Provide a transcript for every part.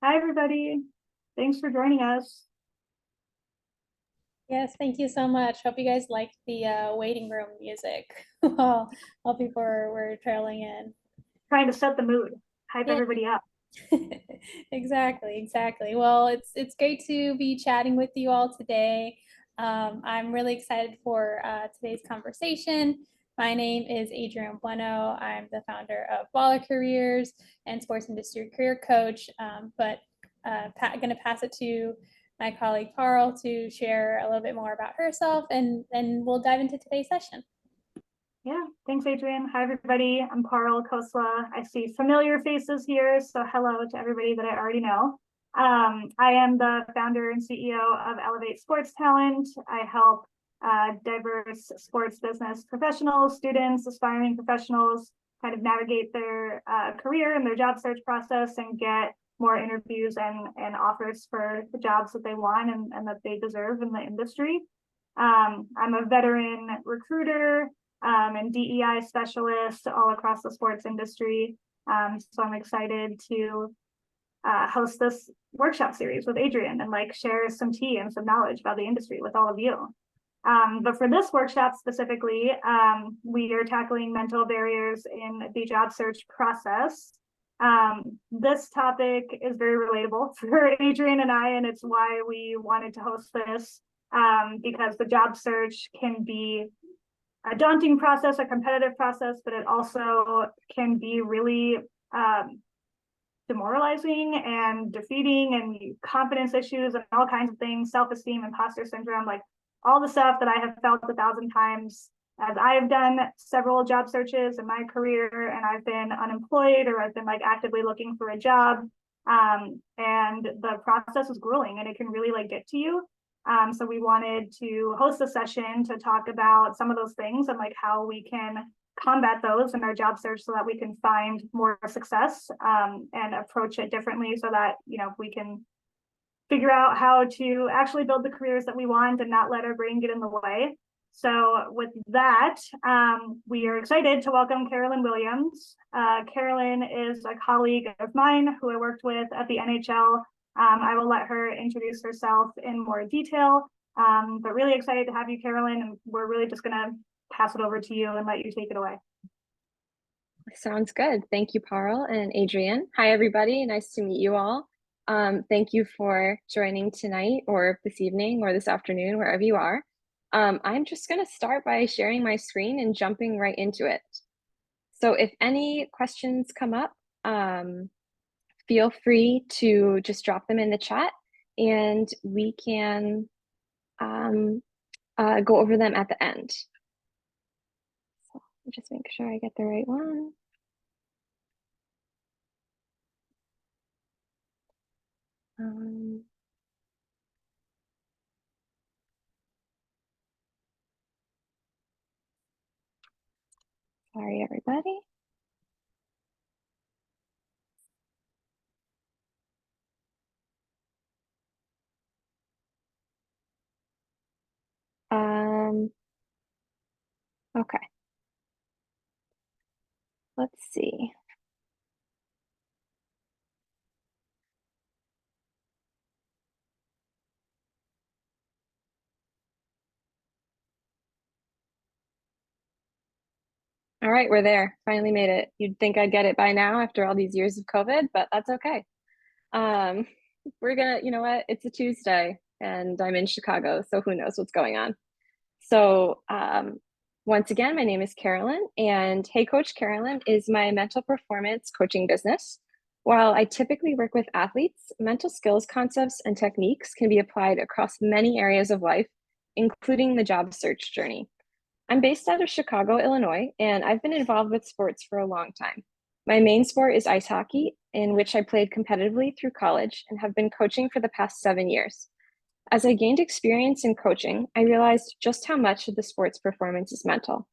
Hi, everybody. Thanks for joining us. Yes, thank you so much. Hope you guys liked the waiting room music while people were trailing in. Trying to set the mood, hype Yeah, everybody up. exactly. Well, it's great to be chatting with you all today. I'm really excited for today's conversation. My name is Adrienne Bueno. I'm the founder of Baller Careers and Sports Industry Career Coach. But going to pass it to my colleague Parul to share a little bit more about herself, and then we'll dive into today's session. Yeah, thanks, Adrienne. Hi, everybody. I'm Parul Khosla. I see familiar faces here, so hello to everybody that I already know. I am the founder and CEO of Elevate Sports Talent. I help diverse sports business professionals, students, aspiring professionals kind of navigate their career and their job search process and get more interviews and offers for the jobs that they want and that they deserve in the industry. I'm a veteran recruiter and DEI specialist all across the sports industry. So I'm excited to host this workshop series with Adrienne and like share some tea and some knowledge about the industry with all of you. But for this workshop specifically, we are tackling mental barriers in the job search process. This topic is very relatable for Adrienne and I, and it's why we wanted to host this, because the job search can be a daunting process, a competitive process, but it also can be really demoralizing and defeating and confidence issues and all kinds of things, self-esteem, imposter syndrome, like all the stuff that I have felt 1,000 times as I have done several job searches in my career and I've been unemployed or I've been like actively looking for a job. And the process is grueling and it can really like get to you. So we wanted to host a session to talk about some of those things and like how we can combat those in our job search so that we can find more success and approach it differently so that, you know, we can figure out how to actually build the careers that we want and not let our brain get in the way. So with that, we are excited to welcome Carolyn Williams. Carolyn is a colleague of mine who I worked with at the NHL. I will let her introduce herself in more detail, but really excited to have you, Carolyn, and we're really just going to pass it over to you and let you take it away. Sounds good. Thank you, Parul and Adrienne. Hi, everybody. Nice to meet you all. Thank you for joining tonight or this evening or this afternoon, wherever you are. I'm just going to start by sharing my screen and jumping right into it. So if any questions come up, feel free to just drop them in the chat and we can go over them at the end. So just make sure I get the right one. Sorry, everybody. Okay. Let's see. All right, we're there. Finally made it. You'd think I'd get it by now after all these years of COVID, but that's okay. We're gonna, you know what? It's a Tuesday and I'm in Chicago, so who knows what's going on. So once again, my name is Carolyn and Hey Coach Carolyn is my mental performance coaching business. While I typically work with athletes, mental skills concepts and techniques can be applied across many areas of life, including the job search journey. I'm based out of Chicago, Illinois, and I've been involved with sports for a long time. My main sport is ice hockey, in which I played competitively through college and have been coaching for the past 7 years. As I gained experience in coaching, I realized just how much of the sport's performance is mental.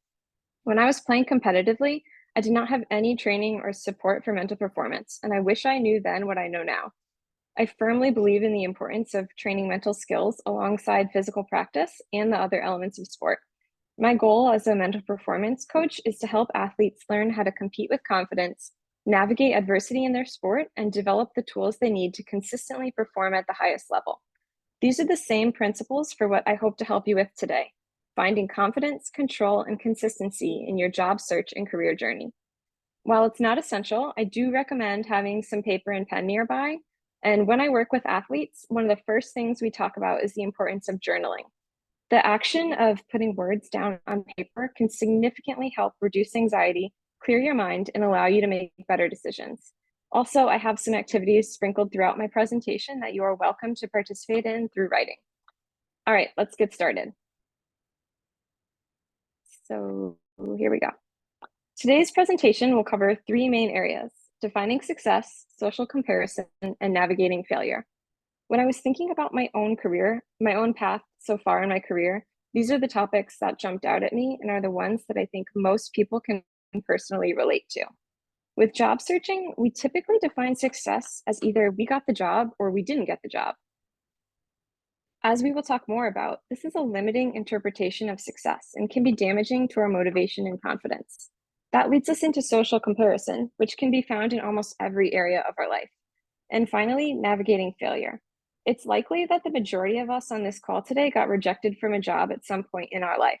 When I was playing competitively, I did not have any training or support for mental performance, and I wish I knew then what I know now. I firmly believe in the importance of training mental skills alongside physical practice and the other elements of sport. My goal as a mental performance coach is to help athletes learn how to compete with confidence, navigate adversity in their sport, and develop the tools they need to consistently perform at the highest level. These are the same principles for what I hope to help you with today, finding confidence, control, and consistency in your job search and career journey. While it's not essential, I do recommend having some paper and pen nearby. And when I work with athletes, one of the first things we talk about is the importance of journaling. The action of putting words down on paper can significantly help reduce anxiety, clear your mind, and allow you to make better decisions. Also, I have some activities sprinkled throughout my presentation that you are welcome to participate in through writing. All right, let's get started. So here we go. Today's presentation will cover three main areas: defining success, social comparison, and navigating failure. When I was thinking about my own career, my own path so far in my career, these are the topics that jumped out at me and are the ones that I think most people can personally relate to. With job searching, we typically define success as either we got the job or we didn't get the job. As we will talk more about, this is a limiting interpretation of success and can be damaging to our motivation and confidence. That leads us into social comparison, which can be found in almost every area of our life. And finally, navigating failure. It's likely that the majority of us on this call today got rejected from a job at some point in our life.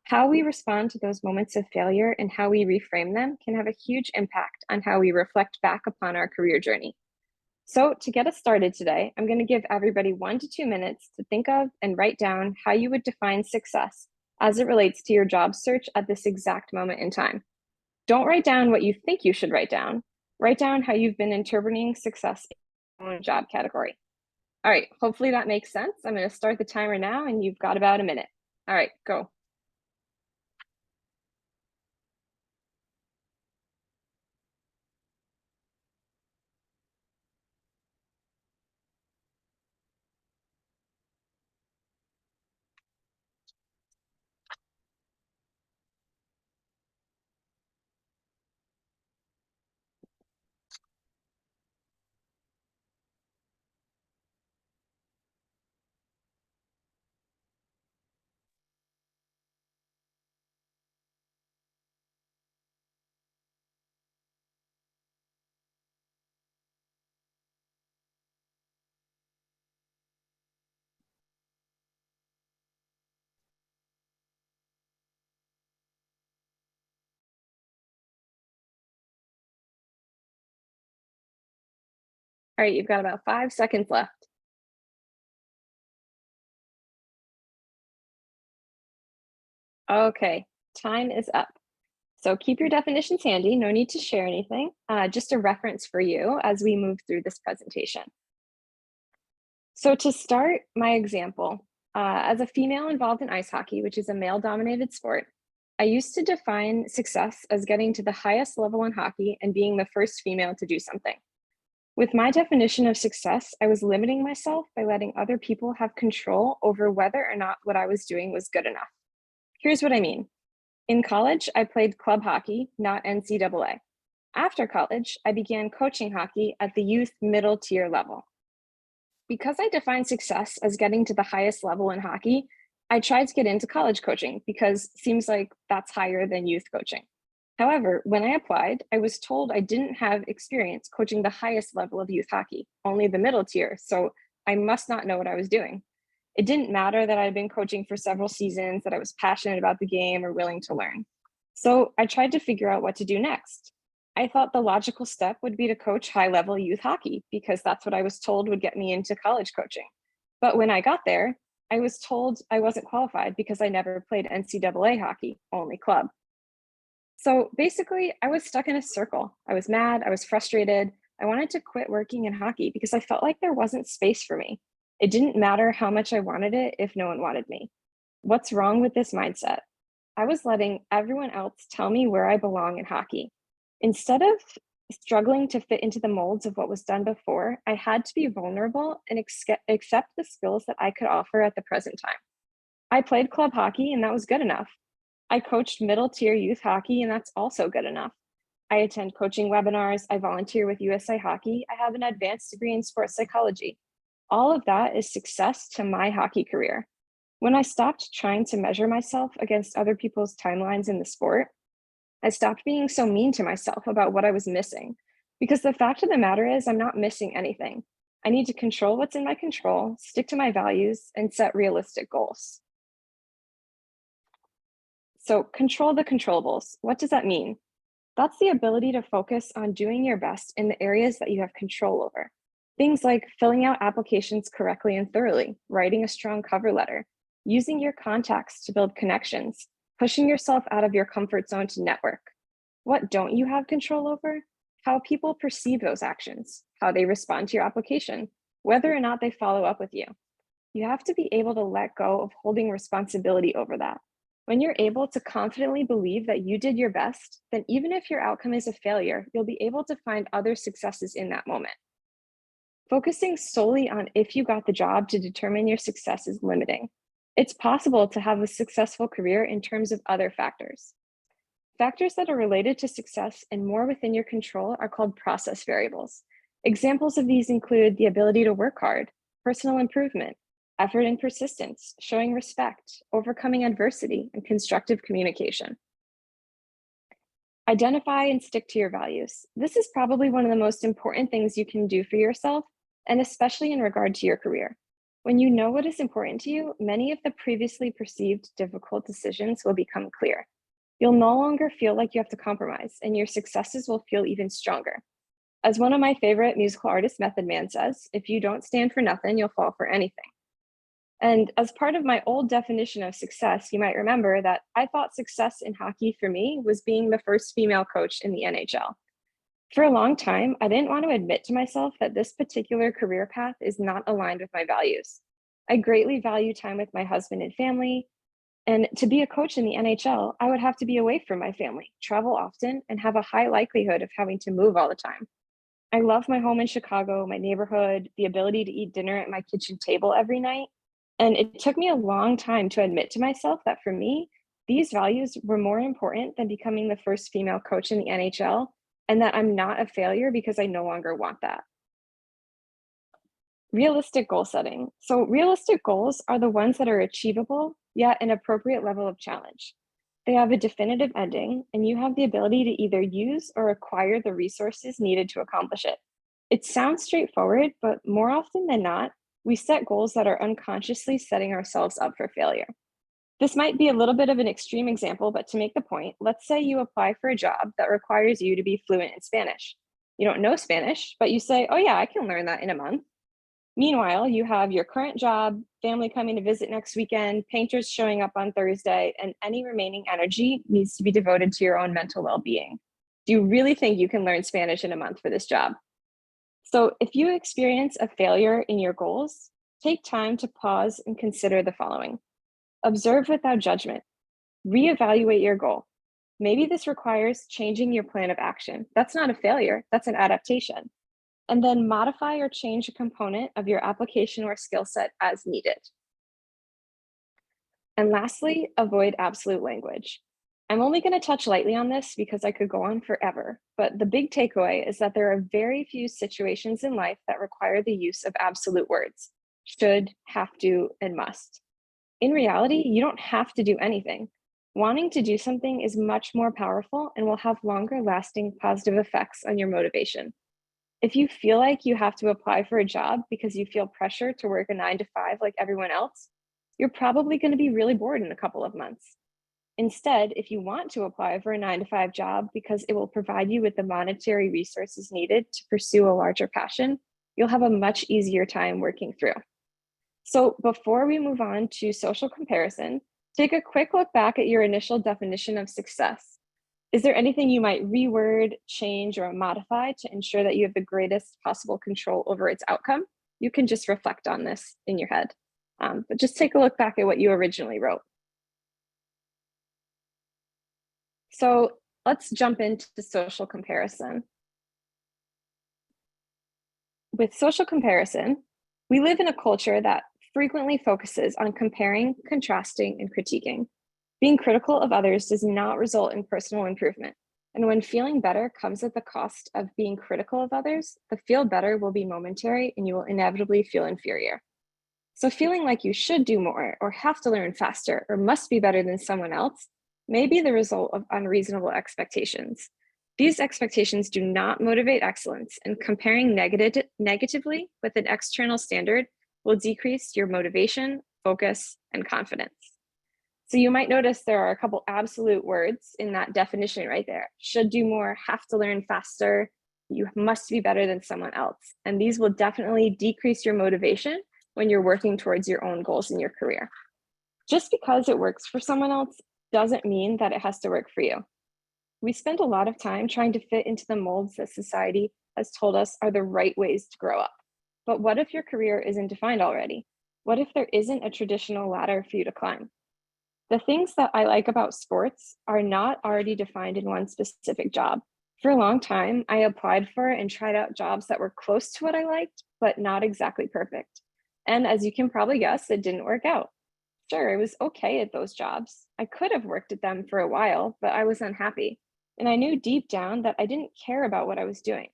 How we respond to those moments of failure and how we reframe them can have a huge impact on how we reflect back upon our career journey. So to get us started today, I'm going to give everybody 1 to 2 minutes to think of and write down how you would define success as it relates to your job search at this exact moment in time. Don't write down what you think you should write down. Write down how you've been interpreting success in your own job category. All right, hopefully that makes sense. I'm going to start the timer now and you've got about a minute. All right, go. All right, you've got about 5 seconds left. Okay, time is up. So keep your definitions handy. No need to share anything. Just a reference for you as we move through this presentation. So to start my example, as a female involved in ice hockey, which is a male-dominated sport, I used to define success as getting to the highest level in hockey and being the first female to do something. With my definition of success, I was limiting myself by letting other people have control over whether or not what I was doing was good enough. Here's what I mean. In college, I played club hockey, not NCAA. After college, I began coaching hockey at the youth middle tier level. Because I defined success as getting to the highest level in hockey, I tried to get into college coaching because it seems like that's higher than youth coaching. However, when I applied, I was told I didn't have experience coaching the highest level of youth hockey, only the middle tier, so I must not know what I was doing. It didn't matter that I'd been coaching for several seasons, that I was passionate about the game or willing to learn. So I tried to figure out what to do next. I thought the logical step would be to coach high-level youth hockey because that's what I was told would get me into college coaching. But when I got there, I was told I wasn't qualified because I never played NCAA hockey, only club. So basically, I was stuck in a circle. I was mad, I was frustrated. I wanted to quit working in hockey because I felt like there wasn't space for me. It didn't matter how much I wanted it if no one wanted me. What's wrong with this mindset? I was letting everyone else tell me where I belong in hockey. Instead of struggling to fit into the molds of what was done before, I had to be vulnerable and accept the skills that I could offer at the present time. I played club hockey and that was good enough. I coached middle tier youth hockey and that's also good enough. I attend coaching webinars, I volunteer with USA Hockey, I have an advanced degree in sports psychology. All of that is success to my hockey career. When I stopped trying to measure myself against other people's timelines in the sport, I stopped being so mean to myself about what I was missing, because the fact of the matter is I'm not missing anything. I need to control what's in my control, stick to my values, and set realistic goals. So control the controllables. What does that mean? That's the ability to focus on doing your best in the areas that you have control over. Things like filling out applications correctly and thoroughly, writing a strong cover letter, using your contacts to build connections, pushing yourself out of your comfort zone to network. What don't you have control over? How people perceive those actions, how they respond to your application, whether or not they follow up with you. You have to be able to let go of holding responsibility over that. When you're able to confidently believe that you did your best, then even if your outcome is a failure, you'll be able to find other successes in that moment. Focusing solely on if you got the job to determine your success is limiting. It's possible to have a successful career in terms of other factors. Factors that are related to success and more within your control are called process variables. Examples of these include the ability to work hard, personal improvement, effort and persistence, showing respect, overcoming adversity, and constructive communication. Identify and stick to your values. This is probably one of the most important things you can do for yourself, and especially in regard to your career. When you know what is important to you, many of the previously perceived difficult decisions will become clear. You'll no longer feel like you have to compromise, and your successes will feel even stronger. As one of my favorite musical artist, Method Man, says, if you don't stand for nothing, you'll fall for anything. And as part of my old definition of success, you might remember that I thought success in hockey for me was being the first female coach in the NHL. For a long time, I didn't want to admit to myself that this particular career path is not aligned with my values. I greatly value time with my husband and family. And to be a coach in the NHL, I would have to be away from my family, travel often, and have a high likelihood of having to move all the time. I love my home in Chicago, my neighborhood, the ability to eat dinner at my kitchen table every night. And it took me a long time to admit to myself that for me, these values were more important than becoming the first female coach in the NHL, and that I'm not a failure because I no longer want that. Realistic goal setting. So realistic goals are the ones that are achievable, yet an appropriate level of challenge. They have a definitive ending, and you have the ability to either use or acquire the resources needed to accomplish it. It sounds straightforward, but more often than not, we set goals that are unconsciously setting ourselves up for failure. This might be a little bit of an extreme example, but to make the point, let's say you apply for a job that requires you to be fluent in Spanish. You don't know Spanish, but you say, oh yeah, I can learn that in a month. Meanwhile, you have your current job, family coming to visit next weekend, painters showing up on Thursday, and any remaining energy needs to be devoted to your own mental well-being. Do you really think you can learn Spanish in a month for this job? So if you experience a failure in your goals, take time to pause and consider the following. Observe without judgment. Reevaluate your goal. Maybe this requires changing your plan of action. That's not a failure, that's an adaptation. And then modify or change a component of your application or skill set as needed. And lastly, avoid absolute language. I'm only going to touch lightly on this because I could go on forever, but the big takeaway is that there are very few situations in life that require the use of absolute words: should, have to, and must. In reality, you don't have to do anything. Wanting to do something is much more powerful and will have longer lasting positive effects on your motivation. If you feel like you have to apply for a job because you feel pressure to work a 9 to 5 like everyone else, you're probably going to be really bored in a couple of months. Instead, if you want to apply for a 9 to 5 job because it will provide you with the monetary resources needed to pursue a larger passion, you'll have a much easier time working through. So before we move on to social comparison, take a quick look back at your initial definition of success. Is there anything you might reword, change, or modify to ensure that you have the greatest possible control over its outcome? You can just reflect on this in your head, but just take a look back at what you originally wrote. So let's jump into social comparison. With social comparison, we live in a culture that frequently focuses on comparing, contrasting, and critiquing. Being critical of others does not result in personal improvement. And when feeling better comes at the cost of being critical of others, the feel better will be momentary and you will inevitably feel inferior. So feeling like you should do more or have to learn faster or must be better than someone else may be the result of unreasonable expectations. These expectations do not motivate excellence, and comparing negatively with an external standard will decrease your motivation, focus, and confidence. So you might notice there are a couple absolute words in that definition right there. Should do more, have to learn faster, you must be better than someone else. And these will definitely decrease your motivation when you're working towards your own goals in your career. Just because it works for someone else doesn't mean that it has to work for you. We spend a lot of time trying to fit into the molds that society has told us are the right ways to grow up. But what if your career isn't defined already? What if there isn't a traditional ladder for you to climb? The things that I like about sports are not already defined in one specific job. For a long time, I applied for and tried out jobs that were close to what I liked, but not exactly perfect. And as you can probably guess, it didn't work out. Sure, I was okay at those jobs. I could have worked at them for a while, but I was unhappy. And I knew deep down that I didn't care about what I was doing.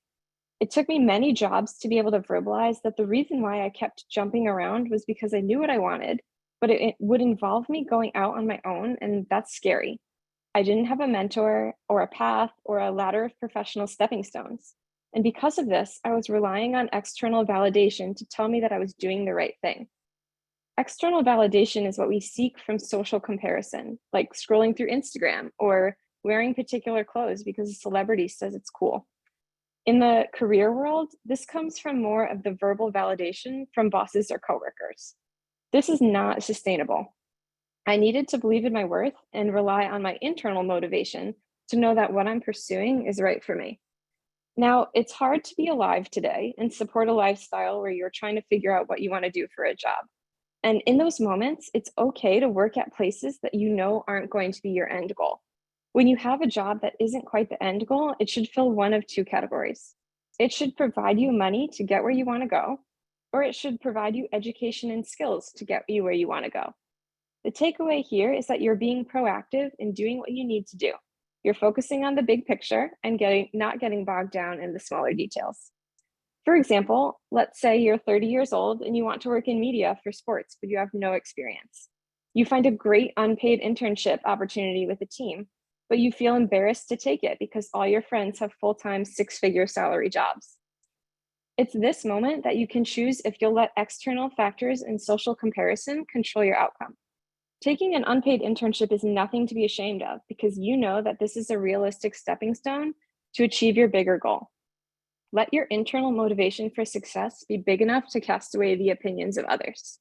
It took me many jobs to be able to verbalize that the reason why I kept jumping around was because I knew what I wanted, but it would involve me going out on my own, and that's scary. I didn't have a mentor or a path or a ladder of professional stepping stones. And because of this, I was relying on external validation to tell me that I was doing the right thing. External validation is what we seek from social comparison, like scrolling through Instagram or wearing particular clothes because a celebrity says it's cool. In the career world, this comes from more of the verbal validation from bosses or coworkers. This is not sustainable. I needed to believe in my worth and rely on my internal motivation to know that what I'm pursuing is right for me. Now, it's hard to be alive today and support a lifestyle where you're trying to figure out what you want to do for a job. And in those moments, it's okay to work at places that you know aren't going to be your end goal. When you have a job that isn't quite the end goal, it should fill one of two categories. It should provide you money to get where you want to go, or it should provide you education and skills to get you where you want to go. The takeaway here is that you're being proactive in doing what you need to do. You're focusing on the big picture and not getting bogged down in the smaller details. For example, let's say you're 30 years old and you want to work in media for sports, but you have no experience. You find a great unpaid internship opportunity with a team, but you feel embarrassed to take it because all your friends have full-time six-figure salary jobs. It's this moment that you can choose if you'll let external factors and social comparison control your outcome. Taking an unpaid internship is nothing to be ashamed of because you know that this is a realistic stepping stone to achieve your bigger goal. Let your internal motivation for success be big enough to cast away the opinions of others.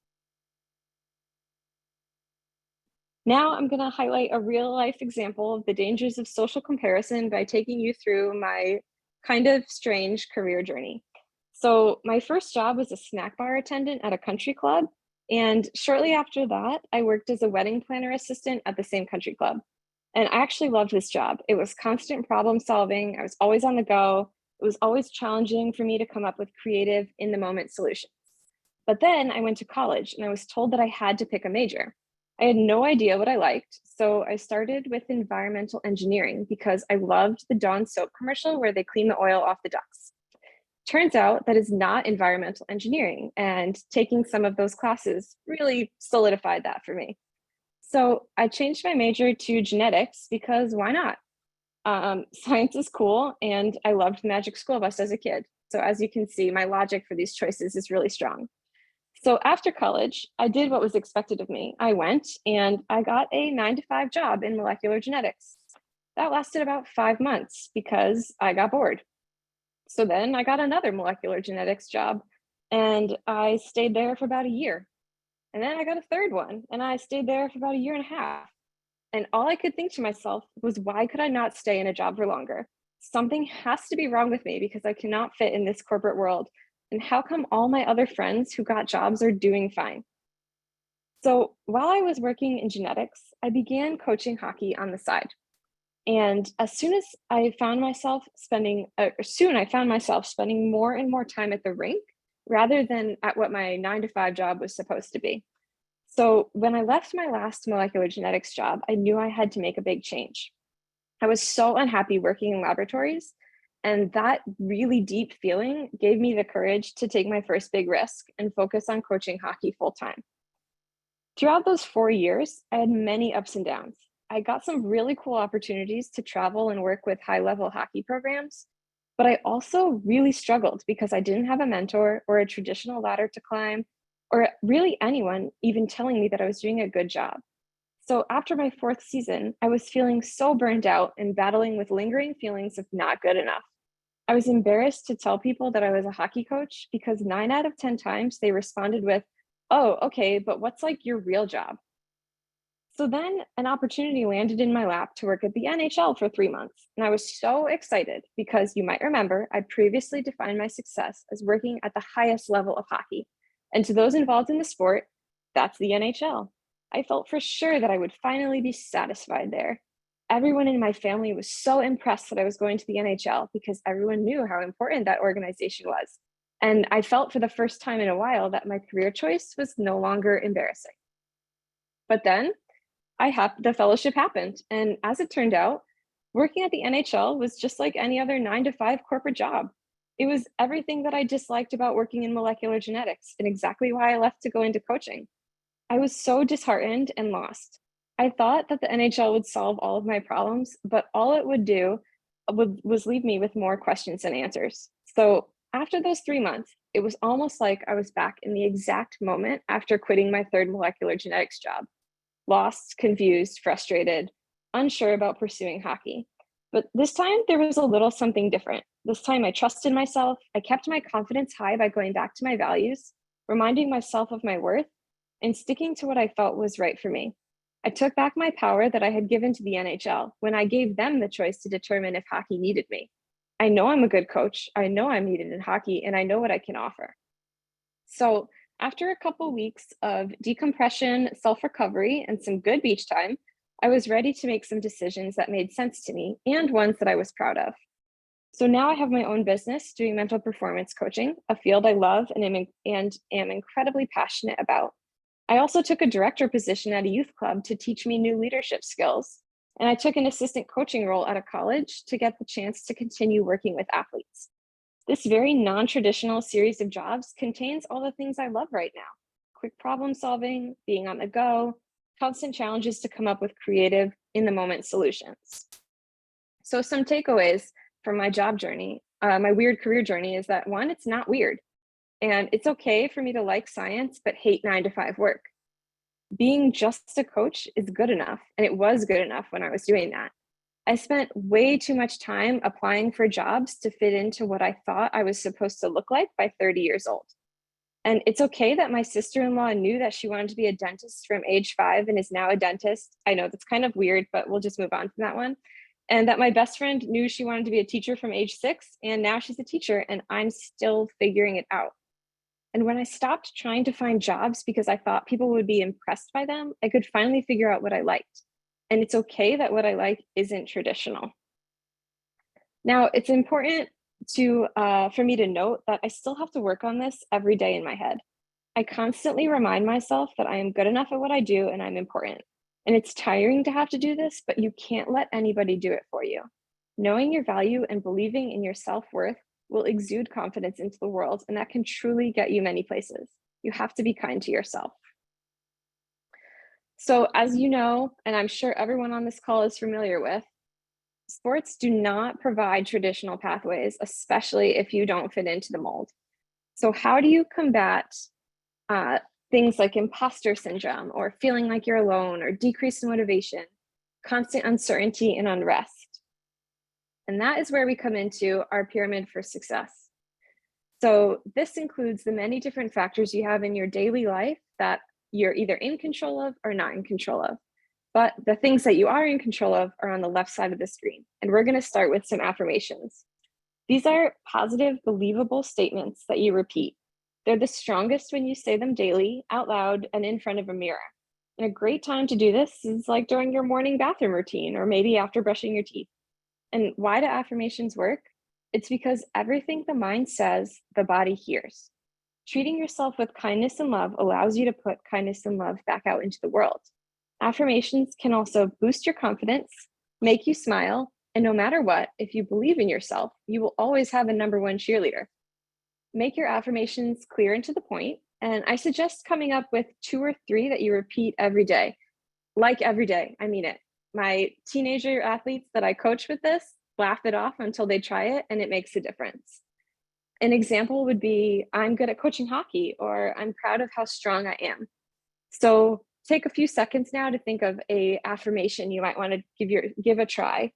Now I'm going to highlight a real life example of the dangers of social comparison by taking you through my kind of strange career journey. So my first job was a snack bar attendant at a country club. And shortly after that, I worked as a wedding planner assistant at the same country club. And I actually loved this job. It was constant problem solving. I was always on the go. It was always challenging for me to come up with creative, in the moment solutions. But then I went to college and I was told that I had to pick a major. I had no idea what I liked, so I started with environmental engineering because I loved the Dawn soap commercial where they clean the oil off the ducks. Turns out that is not environmental engineering, and taking some of those classes really solidified that for me. So I changed my major to genetics because why not? Science is cool, and I loved Magic School Bus as a kid. So as you can see, my logic for these choices is really strong. So after college, I did what was expected of me. I went and I got a 9-to-5 job in molecular genetics. That lasted about 5 months because I got bored. So then I got another molecular genetics job and I stayed there for about a year. And then I got a third one and I stayed there for about a year and a half. And all I could think to myself was, why could I not stay in a job for longer? Something has to be wrong with me because I cannot fit in this corporate world. And how come all my other friends who got jobs are doing fine? So while I was working in genetics, I began coaching hockey on the side. And as soon as I found myself spending, more and more time at the rink rather than at what my 9-to-5 job was supposed to be. So when I left my last molecular genetics job, I knew I had to make a big change. I was so unhappy working in laboratories, and that really deep feeling gave me the courage to take my first big risk and focus on coaching hockey full time. Throughout those 4 years, I had many ups and downs. I got some really cool opportunities to travel and work with high-level hockey programs, but I also really struggled because I didn't have a mentor or a traditional ladder to climb, or really anyone even telling me that I was doing a good job. So after my fourth season, I was feeling so burned out and battling with lingering feelings of not good enough. I was embarrassed to tell people that I was a hockey coach because 9 out of 10 times they responded with, "Oh, okay, but what's like your real job?" So then an opportunity landed in my lap to work at the NHL for 3 months. And I was so excited because you might remember I previously defined my success as working at the highest level of hockey. And to those involved in the sport, that's the NHL. I felt for sure that I would finally be satisfied there. Everyone in my family was so impressed that I was going to the NHL because everyone knew how important that organization was. And I felt for the first time in a while that my career choice was no longer embarrassing. But then the fellowship happened. And as it turned out, working at the NHL was just like any other 9 to 5 corporate job. It was everything that I disliked about working in molecular genetics and exactly why I left to go into coaching. I was so disheartened and lost. I thought that the NHL would solve all of my problems, but all it would do was leave me with more questions than answers. So after those 3 months, it was almost like I was back in the exact moment after quitting my third molecular genetics job. Lost, confused, frustrated, unsure about pursuing hockey. But this time there was a little something different. This time I trusted myself. I kept my confidence high by going back to my values, reminding myself of my worth, and sticking to what I felt was right for me. I took back my power that I had given to the NHL when I gave them the choice to determine if hockey needed me. I know I'm a good coach. I know I'm needed in hockey, and I know what I can offer. So after a couple weeks of decompression, self-recovery, and some good beach time, I was ready to make some decisions that made sense to me and ones that I was proud of. So now I have my own business doing mental performance coaching, a field I love and am incredibly passionate about. I also took a director position at a youth club to teach me new leadership skills. And I took an assistant coaching role at a college to get the chance to continue working with athletes. This very non-traditional series of jobs contains all the things I love right now: quick problem solving, being on the go, constant challenges to come up with creative, in-the-moment solutions. So some takeaways from my job journey, my weird career journey, is that one, it's not weird. And it's okay for me to like science, but hate 9 to 5 work. Being just a coach is good enough, and it was good enough when I was doing that. I spent way too much time applying for jobs to fit into what I thought I was supposed to look like by 30 years old. And it's okay that my sister-in-law knew that she wanted to be a dentist from age 5 and is now a dentist. I know that's kind of weird, but we'll just move on from that one. And that my best friend knew she wanted to be a teacher from age 6, and now she's a teacher, and I'm still figuring it out. And when I stopped trying to find jobs because I thought people would be impressed by them, I could finally figure out what I liked. And it's okay that what I like isn't traditional. Now, it's important for me to note that I still have to work on this every day in my head. I constantly remind myself that I am good enough at what I do and I'm important. And it's tiring to have to do this, but you can't let anybody do it for you. Knowing your value and believing in your self-worth will exude confidence into the world, and that can truly get you many places. You have to be kind to yourself. So as you know, and I'm sure everyone on this call is familiar with, sports do not provide traditional pathways, especially if you don't fit into the mold. So how do you combat things like imposter syndrome, or feeling like you're alone, or decreased motivation, constant uncertainty, and unrest? And that is where we come into our pyramid for success. So this includes the many different factors you have in your daily life that you're either in control of or not in control of. But the things that you are in control of are on the left side of the screen. And we're going to start with some affirmations. These are positive, believable statements that you repeat. They're the strongest when you say them daily, out loud, and in front of a mirror. And a great time to do this is like during your morning bathroom routine, or maybe after brushing your teeth. And why do affirmations work? It's because everything the mind says, the body hears. Treating yourself with kindness and love allows you to put kindness and love back out into the world. Affirmations can also boost your confidence, make you smile, and no matter what, if you believe in yourself, you will always have a number one cheerleader. Make your affirmations clear and to the point, and I suggest coming up with 2 or 3 that you repeat every day. Like every day, I mean it. My teenager athletes that I coach with this laugh it off until they try it, and it makes a difference. An example would be, I'm good at coaching hockey, or I'm proud of how strong I am. So take a few seconds now to think of a affirmation you might want to give a try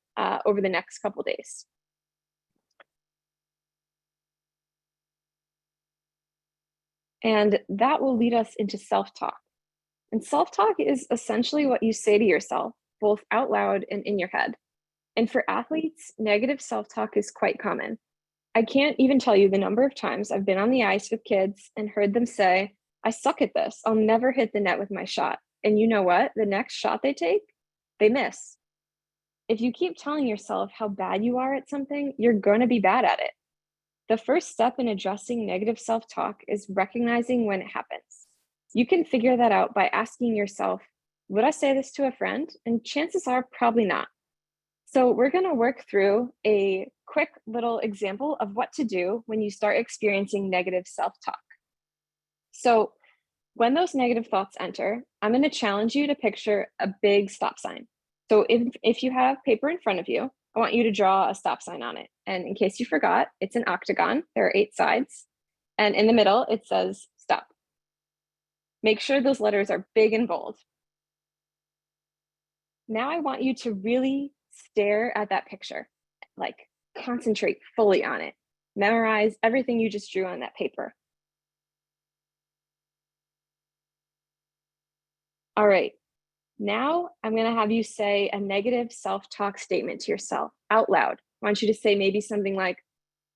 over the next couple days. And that will lead us into self-talk. And self-talk is essentially what you say to yourself, both out loud and in your head. And for athletes, negative self-talk is quite common. I can't even tell you the number of times I've been on the ice with kids and heard them say, I suck at this. I'll never hit the net with my shot. And you know what? The next shot they take, they miss. If you keep telling yourself how bad you are at something, you're going to be bad at it. The first step in addressing negative self-talk is recognizing when it happens. You can figure that out by asking yourself, would I say this to a friend? And chances are probably not. So we're going to work through a quick little example of what to do when you start experiencing negative self-talk. So when those negative thoughts enter, I'm going to challenge you to picture a big stop sign. So if you have paper in front of you, I want you to draw a stop sign on it. And in case you forgot, it's an octagon. There are 8 sides. And in the middle, it says stop. Make sure those letters are big and bold. Now I want you to really stare at that picture, like concentrate fully on it. Memorize everything you just drew on that paper. All right, now I'm going to have you say a negative self-talk statement to yourself out loud. I want you to say maybe something like,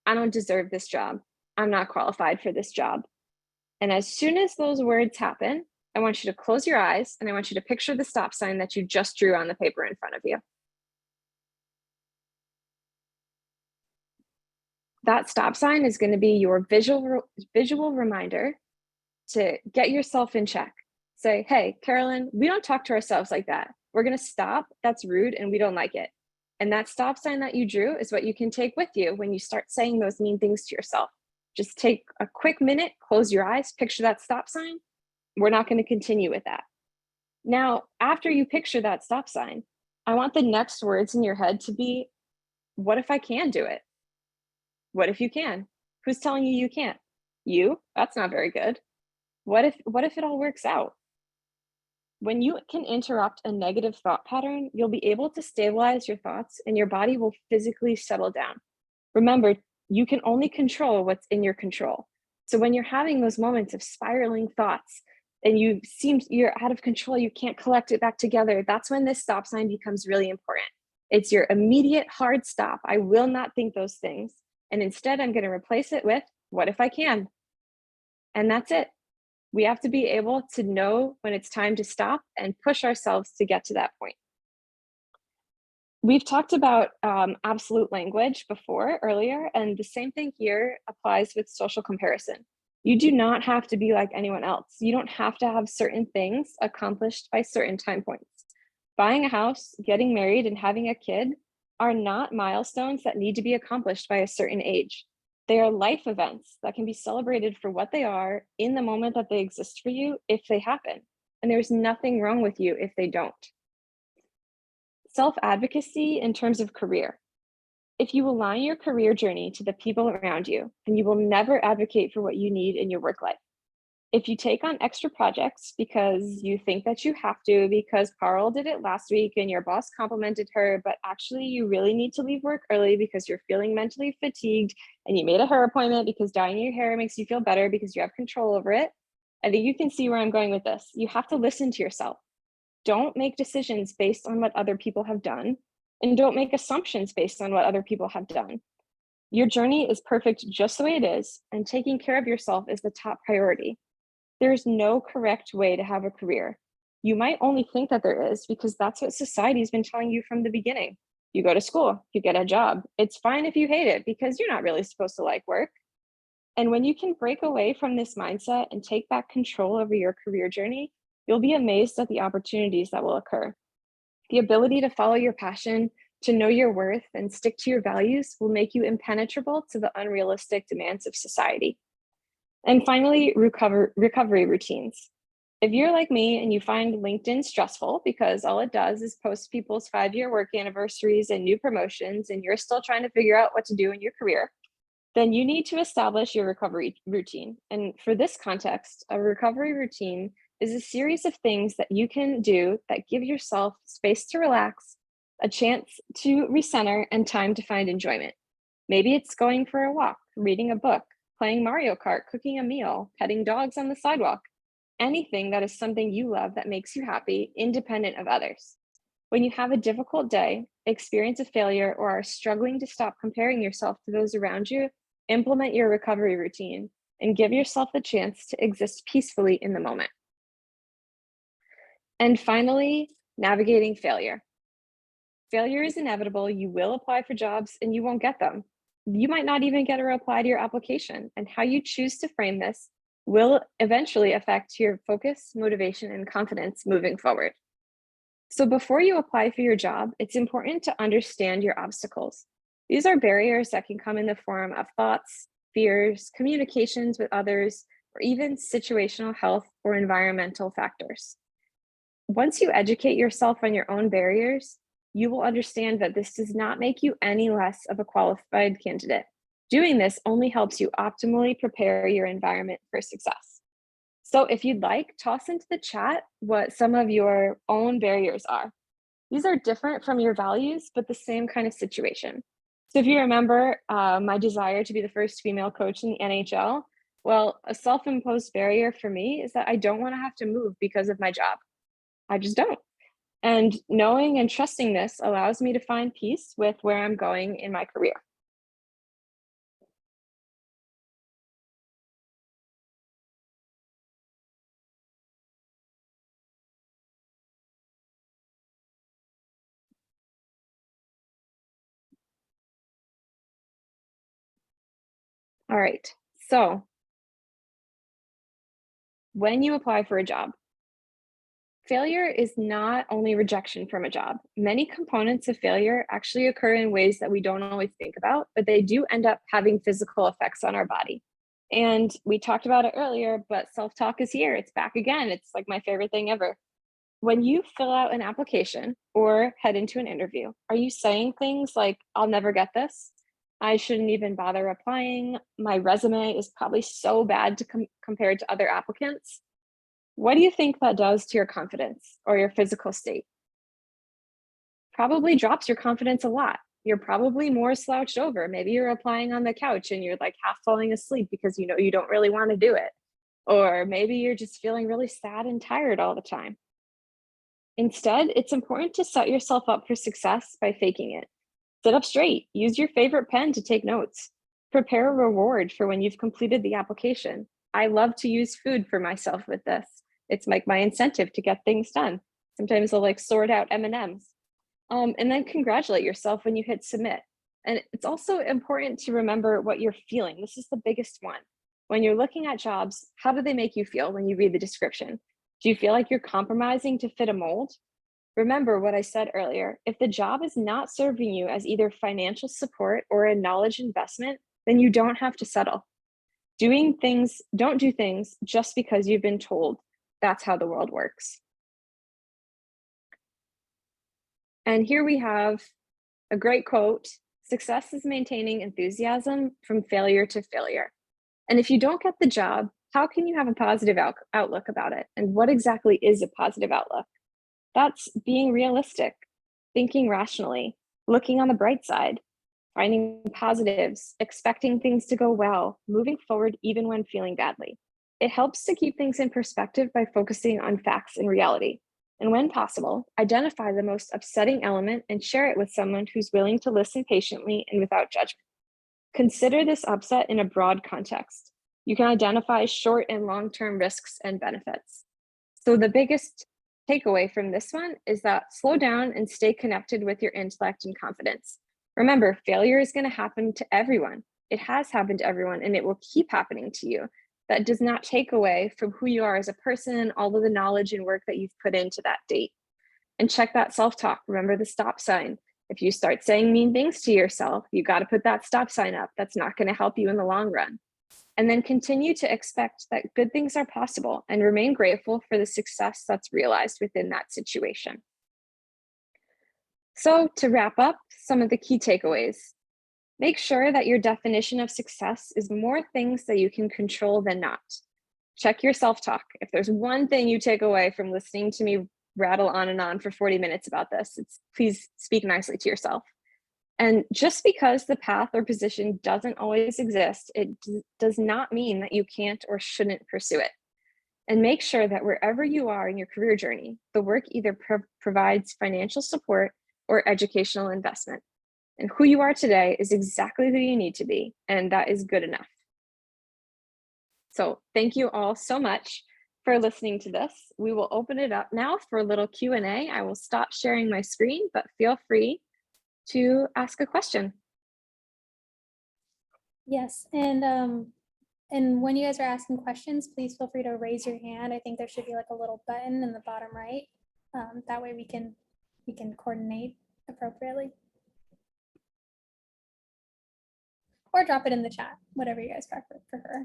I don't deserve this job. I'm not qualified for this job. And as soon as those words happen, I want you to close your eyes and I want you to picture the stop sign that you just drew on the paper in front of you. That stop sign is going to be your visual reminder to get yourself in check. Say, hey, Carolyn, we don't talk to ourselves like that. We're going to stop. That's rude and we don't like it. And that stop sign that you drew is what you can take with you when you start saying those mean things to yourself. Just take a quick minute, close your eyes, picture that stop sign. We're not going to continue with that. Now, after you picture that stop sign, I want the next words in your head to be, what if I can do it? What if you can? Who's telling you you can't? You? That's not very good. What if it all works out? When you can interrupt a negative thought pattern, you'll be able to stabilize your thoughts and your body will physically settle down. Remember, you can only control what's in your control. So when you're having those moments of spiraling thoughts and you're out of control, you can't collect it back together, that's when this stop sign becomes really important. It's your immediate hard stop. I will not think those things. And instead, I'm going to replace it with, what if I can? And that's it. We have to be able to know when it's time to stop and push ourselves to get to that point. We've talked about absolute language earlier, and the same thing here applies with social comparison. You do not have to be like anyone else. You don't have to have certain things accomplished by certain time points. Buying a house, getting married, and having a kid are not milestones that need to be accomplished by a certain age. They are life events that can be celebrated for what they are in the moment that they exist for you if they happen. And there's nothing wrong with you if they don't. Self-advocacy in terms of career. If you align your career journey to the people around you, then you will never advocate for what you need in your work life. If you take on extra projects because you think that you have to, because Parul did it last week and your boss complimented her, but actually you really need to leave work early because you're feeling mentally fatigued and you made a hair appointment because dyeing your hair makes you feel better because you have control over it. I think you can see where I'm going with this. You have to listen to yourself. Don't make decisions based on what other people have done, and don't make assumptions based on what other people have done. Your journey is perfect just the way it is, and taking care of yourself is the top priority. There's no correct way to have a career. You might only think that there is because that's what society's been telling you from the beginning. You go to school, you get a job. It's fine if you hate it because you're not really supposed to like work. And when you can break away from this mindset and take back control over your career journey, you'll be amazed at the opportunities that will occur. The ability to follow your passion, to know your worth, and stick to your values will make you impenetrable to the unrealistic demands of society. And finally, recovery routines. If you're like me and you find LinkedIn stressful because all it does is post people's 5-year work anniversaries and new promotions, and you're still trying to figure out what to do in your career, then you need to establish your recovery routine. And for this context, a recovery routine is a series of things that you can do that give yourself space to relax, a chance to recenter, and time to find enjoyment. Maybe it's going for a walk, reading a book, playing Mario Kart, cooking a meal, petting dogs on the sidewalk, anything that is something you love that makes you happy, independent of others. When you have a difficult day, experience a failure, or are struggling to stop comparing yourself to those around you, implement your recovery routine and give yourself the chance to exist peacefully in the moment. And finally, navigating failure. Failure is inevitable. You will apply for jobs and you won't get them. You might not even get a reply to your application, and how you choose to frame this will eventually affect your focus, motivation, and confidence moving forward. So before you apply for your job, it's important to understand your obstacles. These are barriers that can come in the form of thoughts, fears, communications with others, or even situational health or environmental factors. Once you educate yourself on your own barriers, you will understand that this does not make you any less of a qualified candidate. Doing this only helps you optimally prepare your environment for success. So if you'd like, toss into the chat what some of your own barriers are. These are different from your values, but the same kind of situation. So if you remember my desire to be the first female coach in the NHL, well, a self-imposed barrier for me is that I don't want to have to move because of my job. I just don't. And knowing and trusting this allows me to find peace with where I'm going in my career. All right, so when you apply for a job, failure is not only rejection from a job. Many components of failure actually occur in ways that we don't always think about, but they do end up having physical effects on our body. And we talked about it earlier, but self-talk is here. It's back again. It's like my favorite thing ever. When you fill out an application or head into an interview, are you saying things like, I'll never get this? I shouldn't even bother applying. My resume is probably so bad to compared to other applicants. What do you think that does to your confidence or your physical state? Probably drops your confidence a lot. You're probably more slouched over. Maybe you're applying on the couch and you're like half falling asleep because you know you don't really want to do it. Or maybe you're just feeling really sad and tired all the time. Instead, it's important to set yourself up for success by faking it. Sit up straight, use your favorite pen to take notes. Prepare a reward for when you've completed the application. I love to use food for myself with this. It's like my incentive to get things done. Sometimes I'll like sort out M&Ms. And then congratulate yourself when you hit submit. And it's also important to remember what you're feeling. This is the biggest one. When you're looking at jobs, how do they make you feel when you read the description? Do you feel like you're compromising to fit a mold? Remember what I said earlier, if the job is not serving you as either financial support or a knowledge investment, then you don't have to settle. Don't do things just because you've been told that's how the world works. And here we have a great quote, success is maintaining enthusiasm from failure to failure. And if you don't get the job, how can you have a positive outlook about it? And what exactly is a positive outlook? That's being realistic, thinking rationally, looking on the bright side, finding positives, expecting things to go well, moving forward even when feeling badly. It helps to keep things in perspective by focusing on facts and reality. And when possible, identify the most upsetting element and share it with someone who's willing to listen patiently and without judgment. Consider this upset in a broad context. You can identify short and long-term risks and benefits. So the biggest takeaway from this one is that slow down and stay connected with your intellect and confidence. Remember, failure is going to happen to everyone. It has happened to everyone and it will keep happening to you. That does not take away from who you are as a person, all of the knowledge and work that you've put into that date. And check that self-talk. Remember the stop sign. If you start saying mean things to yourself, you got to put that stop sign up. That's not going to help you in the long run. and then continue to expect that good things are possible and remain grateful for the success that's realized within that situation. So to wrap up, some of the key takeaways. Make sure that your definition of success is more things that you can control than not. Check your self-talk. If there's one thing you take away from listening to me rattle on and on for 40 minutes about this, it's please speak nicely to yourself. And just because the path or position doesn't always exist, it does not mean that you can't or shouldn't pursue it. And make sure that wherever you are in your career journey, the work either provides financial support or educational investment. And who you are today is exactly who you need to be, and that is good enough. So thank you all so much for listening to this. We will open it up now for a little Q&A. I will stop sharing my screen, but feel free to ask a question. Yes, and when you guys are asking questions, please feel free to raise your hand. I think there should be like a little button in the bottom right. That way we can coordinate appropriately. Or drop it in the chat, whatever you guys prefer.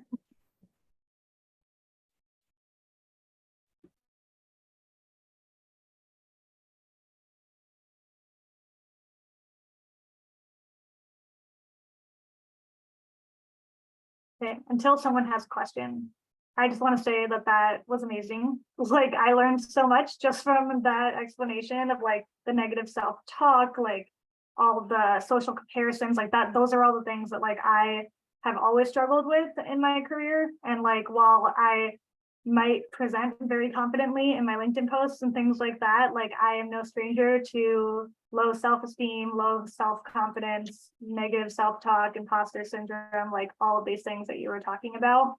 Okay, until someone has a question, I just want to say that that was amazing. Like, I learned so much just from that explanation of like the negative self-talk, like all the social comparisons, like that. Those are all the things that like I have always struggled with in my career. And like, while I might present very confidently in my LinkedIn posts and things like that, like I am no stranger to low self-esteem, low self-confidence, negative self-talk, imposter syndrome, like all of these things that you were talking about.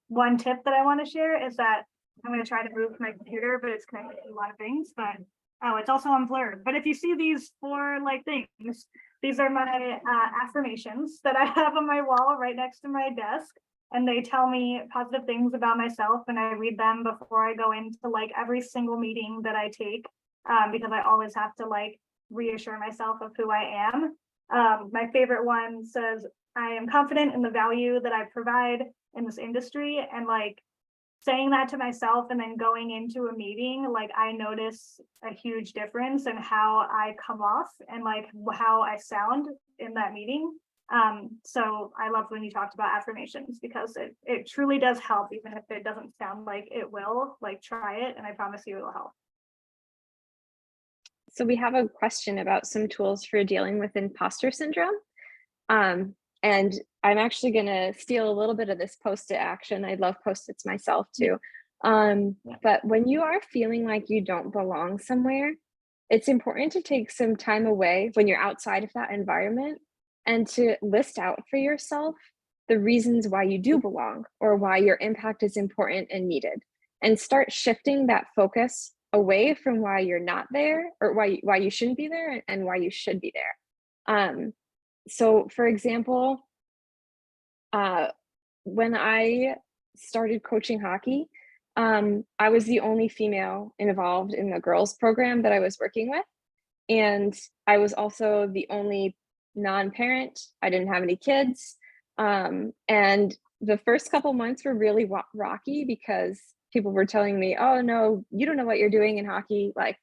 One tip that I want to share is that I'm going to try to move my computer, but it's connected to a lot of things, but oh, it's also unblurred. But if you see these four like things, these are my affirmations that I have on my wall right next to my desk. And they tell me positive things about myself, and I read them before I go into like every single meeting that I take, because I always have to like reassure myself of who I am. My favorite one says, I am confident in the value that I provide in this industry, and like saying that to myself and then going into a meeting, like I notice a huge difference in how I come off and like how I sound in that meeting. So I love when you talked about affirmations, because it truly does help, even if it doesn't sound like it will. Like, try it and I promise you it will help. So we have a question about some tools for dealing with imposter syndrome. And I'm actually going to steal a little bit of this post-it action. I love post-its myself too. But when you are feeling like you don't belong somewhere, it's important to take some time away when you're outside of that environment and to list out for yourself the reasons why you do belong or why your impact is important and needed, and start shifting that focus away from why you're not there or why you shouldn't be there and why you should be there. So for example, when I started coaching hockey, I was the only female involved in the girls program that I was working with. And I was also the only non-parent. I didn't have any kids. And the first couple months were really rocky because people were telling me, oh no, you don't know what you're doing in hockey. Like,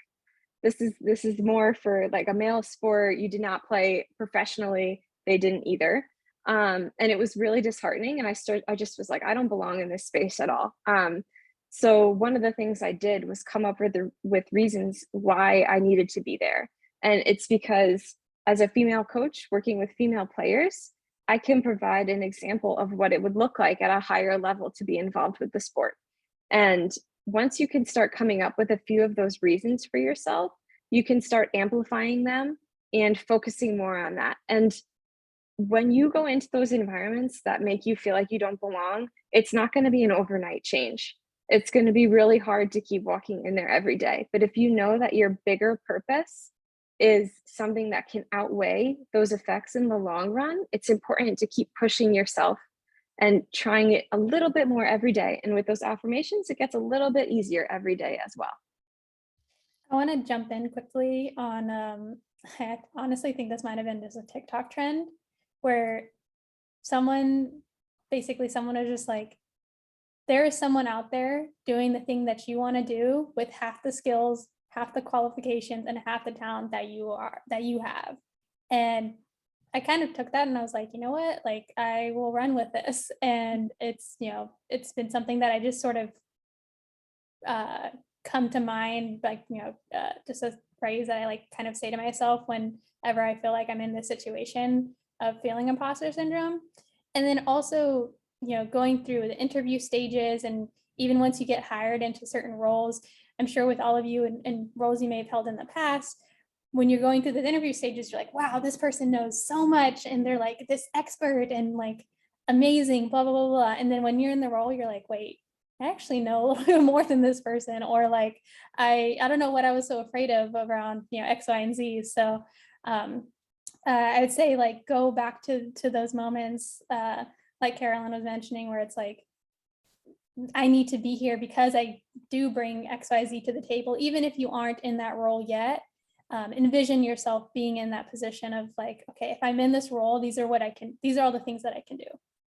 this is more for like a male sport. You did not play professionally. They didn't either. And it was really disheartening. And I just was like, I don't belong in this space at all. So one of the things I did was come up with reasons why I needed to be there. And it's because as a female coach working with female players, I can provide an example of what it would look like at a higher level to be involved with the sport. And once you can start coming up with a few of those reasons for yourself, you can start amplifying them and focusing more on that. And when you go into those environments that make you feel like you don't belong, it's not going to be an overnight change. It's going to be really hard to keep walking in there every day. But if you know that your bigger purpose is something that can outweigh those effects in the long run, it's important to keep pushing yourself and trying it a little bit more every day. And with those affirmations, it gets a little bit easier every day as well. I want to jump in quickly on, I honestly think this might have been just a TikTok trend where someone basically someone was just like, there is someone out there doing the thing that you want to do with half the skills, half the qualifications, and half the talent that you have. And I kind of took that and I was like, you know what, like I will run with this. And it's, it's been something that I just sort of come to mind, like, just a phrase that I like kind of say to myself whenever I feel like I'm in this situation of feeling imposter syndrome. And then also, going through the interview stages, and even once you get hired into certain roles, I'm sure with all of you and roles you may have held in the past, when you're going through the interview stages, you're like, wow, this person knows so much and they're like this expert and like amazing, blah, blah, blah, blah. And then when you're in the role, you're like, wait, I actually know a little bit more than this person, or like, I don't know what I was so afraid of around, X, Y, and Z. So I would say like, go back to those moments, like Carolyn was mentioning, where it's like, I need to be here because I do bring X, Y, Z to the table, even if you aren't in that role yet. Envision yourself being in that position of like, okay, if I'm in this role, these are all the things that I can do.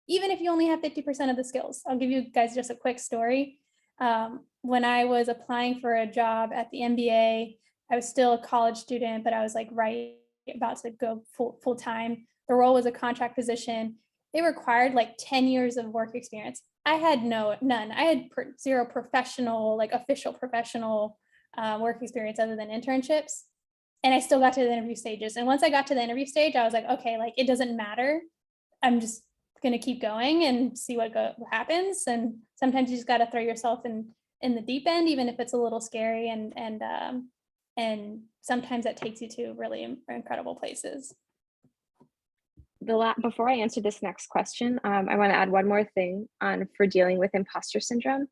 Even if you only have 50% of the skills. I'll give you guys just a quick story. When I was applying for a job at the MBA, I was still a college student, but I was like right about to go full time. The role was a contract position. They required like 10 years of work experience. I had none. I had zero professional, like official professional work experience other than internships. And I still got to the interview stages. And once I got to the interview stage, I was like, okay, like it doesn't matter. I'm just going to keep going and see what happens. And sometimes you just got to throw yourself in the deep end, even if it's a little scary. And sometimes that takes you to really incredible places. Before I answer this next question, I want to add one more thing for dealing with imposter syndrome.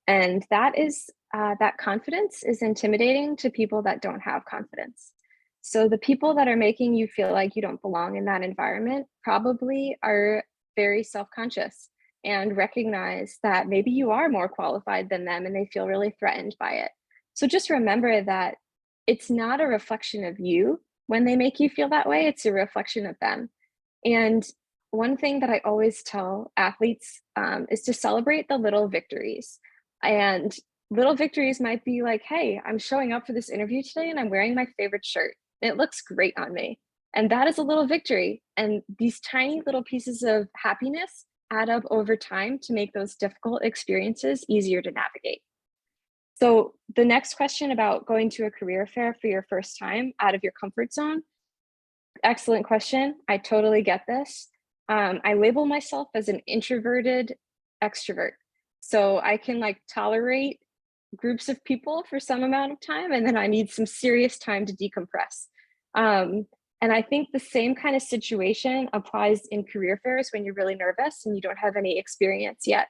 And that is that confidence is intimidating to people that don't have confidence. So the people that are making you feel like you don't belong in that environment probably are very self-conscious and recognize that maybe you are more qualified than them and they feel really threatened by it. So just remember that it's not a reflection of you when they make you feel that way, it's a reflection of them. And one thing that I always tell athletes is to celebrate the little victories. And little victories might be like, hey, I'm showing up for this interview today and I'm wearing my favorite shirt. It looks great on me. And that is a little victory. And these tiny little pieces of happiness add up over time to make those difficult experiences easier to navigate. So the next question about going to a career fair for your first time out of your comfort zone, excellent question. I totally get this. I label myself as an introverted extrovert. So I can like tolerate groups of people for some amount of time, and then I need some serious time to decompress. And I think the same kind of situation applies in career fairs when you're really nervous and you don't have any experience yet.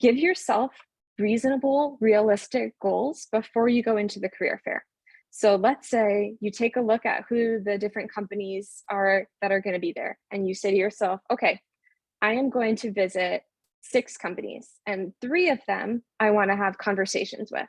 Give yourself reasonable, realistic goals before you go into the career fair. So let's say you take a look at who the different companies are that are going to be there, and you say to yourself, okay, I am going to visit 6 companies and 3 of them I want to have conversations with.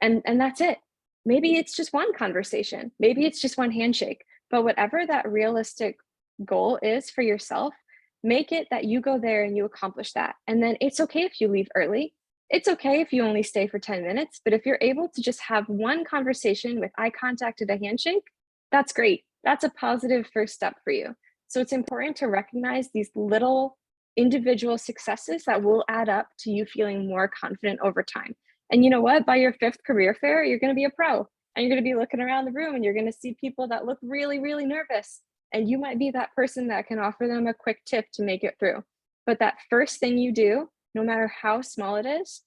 And that's it. Maybe it's just one conversation, maybe it's just one handshake, but whatever that realistic goal is for yourself, make it that you go there and you accomplish that. And then it's okay if you leave early. It's okay if you only stay for 10 minutes, but if you're able to just have one conversation with eye contact and a handshake, that's great. That's a positive first step for you. So it's important to recognize these little individual successes that will add up to you feeling more confident over time. And you know what? By your 5th career fair, you're going to be a pro, and you're going to be looking around the room and you're going to see people that look really, really nervous. And you might be that person that can offer them a quick tip to make it through. But that first thing you do, no matter how small it is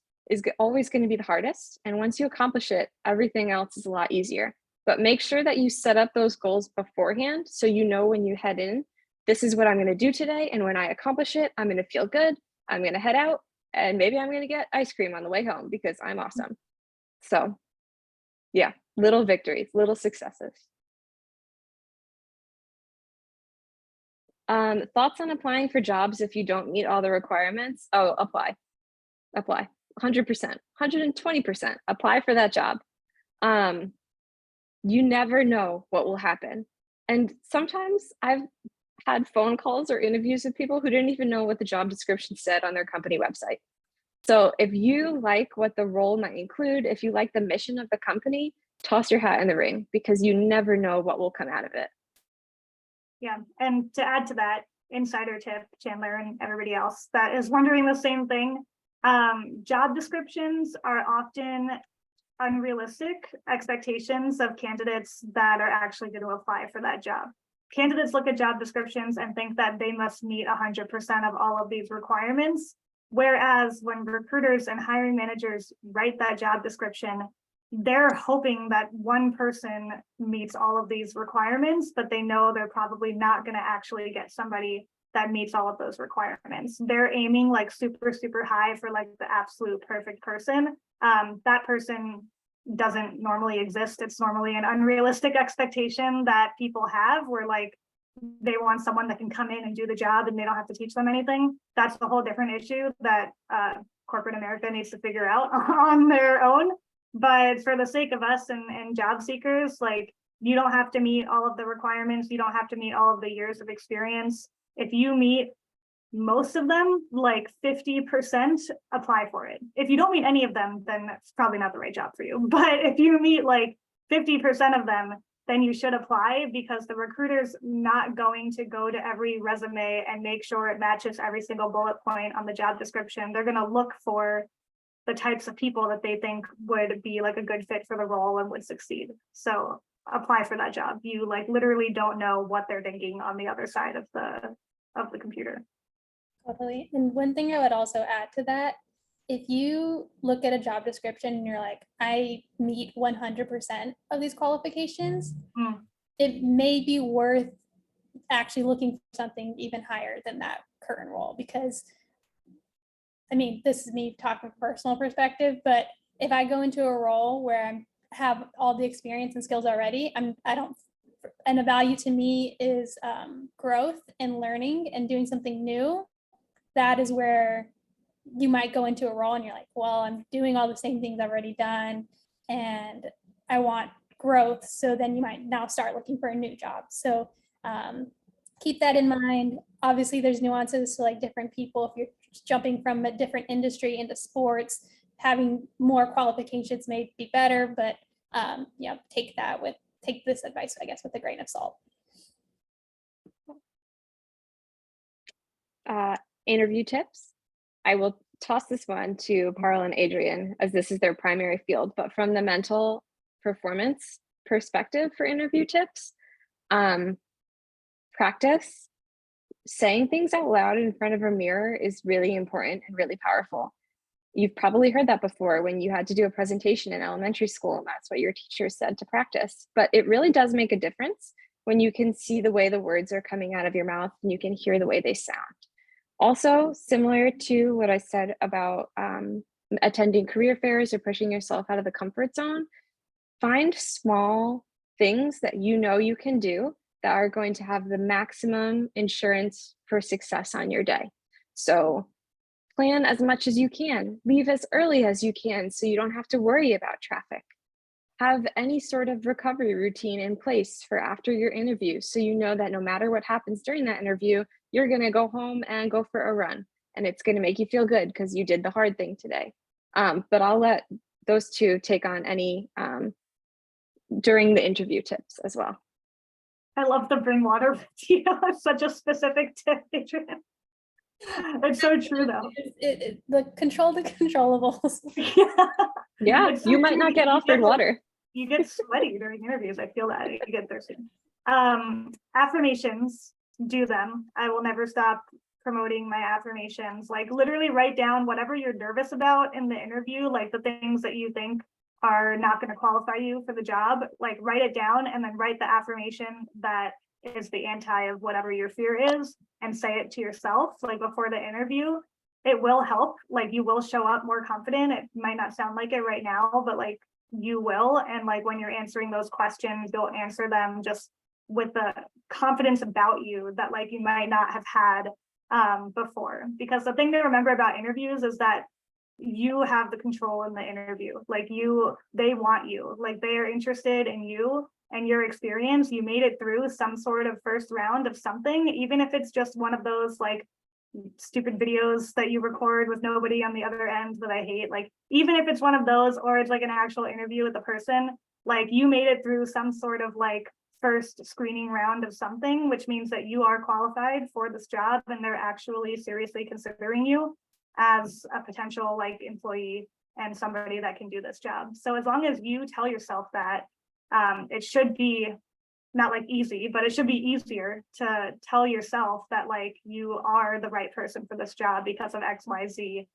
always going to be the hardest. And once you accomplish it, everything else is a lot easier. But make sure that you set up those goals beforehand so you know when you head in, this is what I'm going to do today. And when I accomplish it, I'm going to feel good. I'm going to head out, and maybe I'm going to get ice cream on the way home because I'm awesome. So yeah, little victories, little successes. Thoughts on applying for jobs if you don't meet all the requirements? Oh, apply. 100%, 120%, apply for that job. You never know what will happen. And sometimes I've had phone calls or interviews with people who didn't even know what the job description said on their company website. So if you like what the role might include, if you like the mission of the company, toss your hat in the ring, because you never know what will come out of it. Yeah, and to add to that, insider tip, Chandler and everybody else that is wondering the same thing, job descriptions are often unrealistic expectations of candidates that are actually going to apply for that job. Candidates look at job descriptions and think that they must meet 100% of all of these requirements. Whereas when recruiters and hiring managers write that job description, they're hoping that one person meets all of these requirements, but they know they're probably not going to actually get somebody that meets all of those requirements. They're aiming like super, super high for like the absolute perfect person. That person doesn't normally exist. It's normally an unrealistic expectation that people have, where like they want someone that can come in and do the job and they don't have to teach them anything. That's a whole different issue that corporate America needs to figure out on their own. But for the sake of us and job seekers, like, you don't have to meet all of the requirements. You don't have to meet all of the years of experience. If you meet most of them, like 50%, apply for it. If you don't meet any of them, then it's probably not the right job for you. But if you meet like 50% of them, then you should apply, because the recruiter's not going to go to every resume and make sure it matches every single bullet point on the job description. They're going to look for the types of people that they think would be like a good fit for the role and would succeed. So apply for that job. You like literally don't know what they're thinking on the other side of the computer. Totally. And one thing I would also add to that, if you look at a job description and you're like, I meet 100% of these qualifications, it may be worth actually looking for something even higher than that current role. Because, I mean, this is me talking from personal perspective, but if I go into a role where I have all the experience and skills already, and a value to me is growth and learning and doing something new. That is where you might go into a role and you're like, well, I'm doing all the same things I've already done and I want growth. So then you might now start looking for a new job. So keep that in mind. Obviously there's nuances to like different people. If you're jumping from a different industry into sports, having more qualifications may be better, but yeah, take this advice, I guess, with a grain of salt. Interview tips. I will toss this one to Parul and Adrian, as this is their primary field, but from the mental performance perspective for interview tips, practice saying things out loud in front of a mirror is really important and really powerful. You've probably heard that before when you had to do a presentation in elementary school and that's what your teacher said to practice, but it really does make a difference when you can see the way the words are coming out of your mouth and you can hear the way they sound. Also, similar to what I said about attending career fairs or pushing yourself out of the comfort zone, find small things that you know you can do that are going to have the maximum insurance for success on your day. So plan as much as you can, leave as early as you can so you don't have to worry about traffic. Have any sort of recovery routine in place for after your interview so you know that no matter what happens during that interview, you're going to go home and go for a run and it's going to make you feel good because you did the hard thing today. But I'll let those two take on any during the interview tips as well. I love the bring water with you. It's such a specific tip, Adrian. It's so true though. The control the controllables. Yeah, so you might not get offered water. You get sweaty during interviews. I feel that. You get thirsty. Affirmations, do them. I will never stop promoting my affirmations. Like literally write down whatever you're nervous about in the interview, like the things that you think are not going to qualify you for the job, like write it down and then write the affirmation that is the anti of whatever your fear is and say it to yourself like before the interview. It will help. Like you will show up more confident. It might not sound like it right now, but like you will. And like when you're answering those questions, you'll answer them just with the confidence about you that like you might not have had before. Because the thing to remember about interviews is that you have the control in the interview. Like they want you, like they are interested in you. and your experience, you made it through some sort of first round of something, even if it's just one of those like stupid videos that you record with nobody on the other end that I hate. Like, even if it's one of those, or it's like an actual interview with a person, like you made it through some sort of like first screening round of something, which means that you are qualified for this job and they're actually seriously considering you as a potential like employee and somebody that can do this job. So as long as you tell yourself that, it should be not like easy, but it should be easier to tell yourself that like you are the right person for this job because of XYZ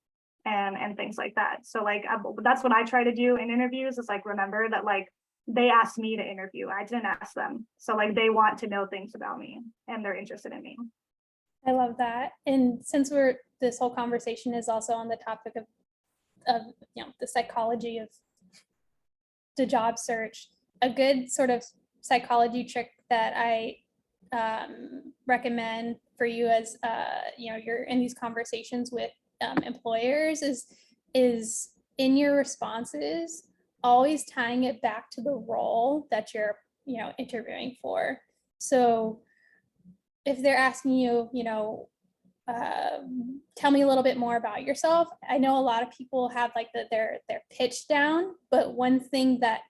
and things like that. So like that's what I try to do in interviews, is like remember that like they asked me to interview, I didn't ask them. So like they want to know things about me and they're interested in me. I love that. And since this whole conversation is also on the topic of the psychology of the job search, a good sort of psychology trick that I recommend for you as you're in these conversations with employers is in your responses always tying it back to the role that you're interviewing for. So if they're asking you, tell me a little bit more about yourself. I know a lot of people have like their pitch down, but one thing that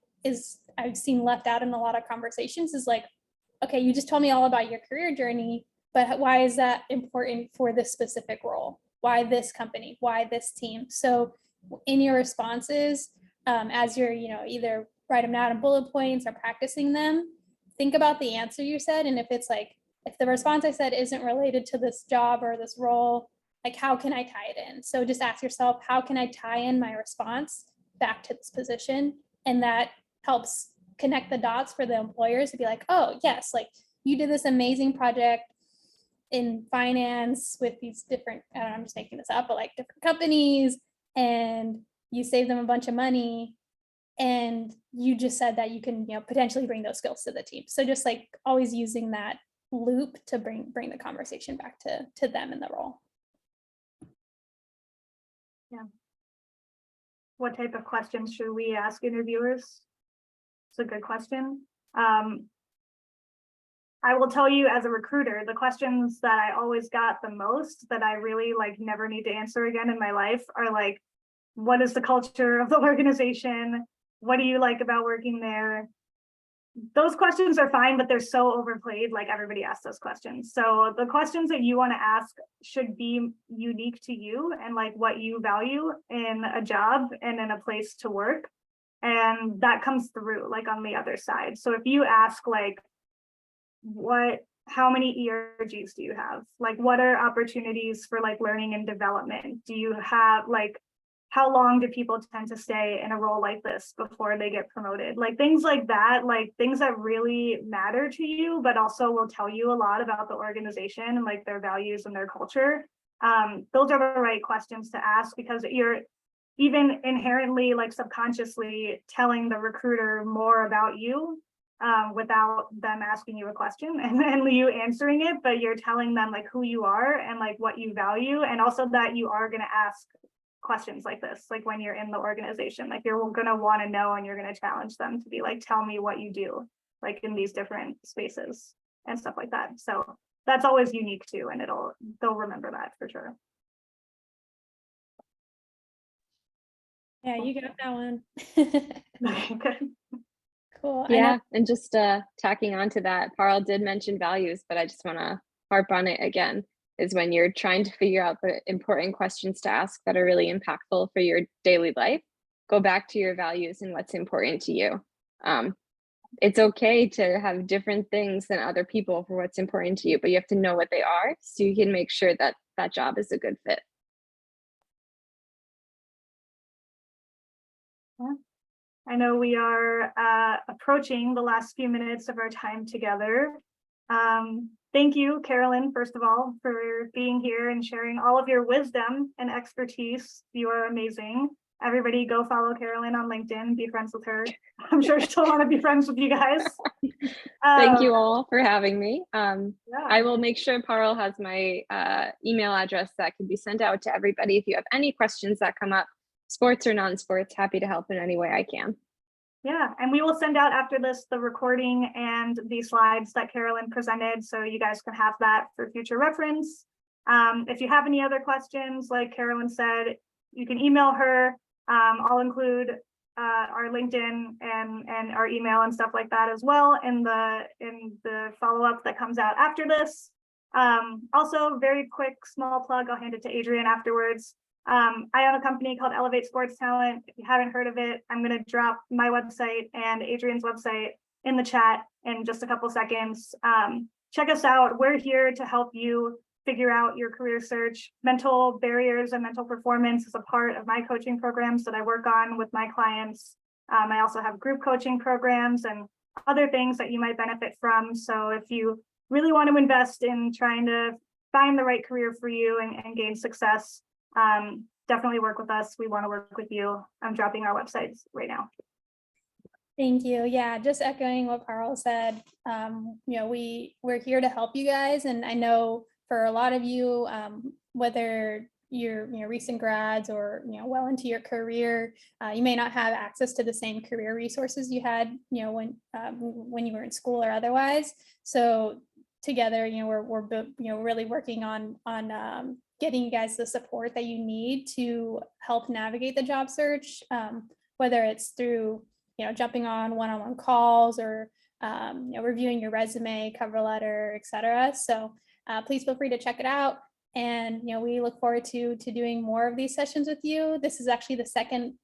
I've seen left out in a lot of conversations is like, okay, you just told me all about your career journey, but why is that important for this specific role? Why this company? Why this team? So in your responses, as you're, either write them out in bullet points or practicing them, think about the answer you said. And if it's like, if the response I said isn't related to this job or this role, like how can I tie it in? So just ask yourself, how can I tie in my response back to this position? And that helps connect the dots for the employers to be like, oh yes, like you did this amazing project in finance with these different, I'm just making this up, but like different companies, and you saved them a bunch of money, and you just said that you can potentially bring those skills to the team. So just like always using that loop to bring the conversation back to them in the role. Yeah. What type of questions should we ask interviewers? It's a good question. I will tell you as a recruiter, the questions that I always got the most that I really like never need to answer again in my life are like, what is the culture of the organization? What do you like about working there? Those questions are fine, but they're so overplayed. Like everybody asks those questions. So the questions that you want to ask should be unique to you and like what you value in a job and in a place to work. And that comes through like on the other side. So if you ask like, how many ERGs do you have? Like, what are opportunities for like learning and development? Do you have like, how long do people tend to stay in a role like this before they get promoted? Like things like that, like things that really matter to you, but also will tell you a lot about the organization and like their values and their culture. Those are the right questions to ask, because you're even inherently like subconsciously telling the recruiter more about you without them asking you a question and then you answering it, but you're telling them like who you are and like what you value, and also that you are going to ask questions like this, like when you're in the organization, like you're going to want to know and you're going to challenge them to be like, tell me what you do like in these different spaces and stuff like that. So that's always unique too, and they'll remember that for sure. Yeah, you got that one. Okay. Cool. Yeah, and just tacking on to that, Parul did mention values, but I just want to harp on it again, is when you're trying to figure out the important questions to ask that are really impactful for your daily life, go back to your values and what's important to you. It's okay to have different things than other people for what's important to you, but you have to know what they are so you can make sure that that job is a good fit. Yeah. I know we are approaching the last few minutes of our time together. Thank you, Carolyn, first of all, for being here and sharing all of your wisdom and expertise. You are amazing. Everybody go follow Carolyn on LinkedIn, be friends with her. I'm sure she'll want to be friends with you guys. Thank you all for having me. Yeah. I will make sure Parul has my email address that can be sent out to everybody if you have any questions that come up, sports or non-sports. Happy to help in any way I can. Yeah, and we will send out after this the recording and the slides that Carolyn presented, so you guys can have that for future reference. If you have any other questions, like Carolyn said, you can email her. I'll include our LinkedIn and our email and stuff like that as well in the follow-up that comes out after this. Also, very quick small plug, I'll hand it to Adrian afterwards. I own a company called Elevate Sports Talent. If you haven't heard of it, I'm going to drop my website and Adrian's website in the chat in just a couple seconds. Check us out. We're here to help you figure out your career search. Mental barriers and mental performance is a part of my coaching programs that I work on with my clients. I also have group coaching programs and other things that you might benefit from. So if you really want to invest in trying to find the right career for you and gain success, definitely work with us. We want to work with you. I'm dropping our websites right now. Thank you. Yeah, just echoing what Parul said. We're here to help you guys, and I know for a lot of you, whether you're recent grads or well into your career, you may not have access to the same career resources you had when you were in school or otherwise. So together, we're really working on getting you guys the support that you need to help navigate the job search, whether it's through jumping on one-on-one calls or reviewing your resume, cover letter, etc. So please feel free to check it out. And we look forward to doing more of these sessions with you. This is actually the second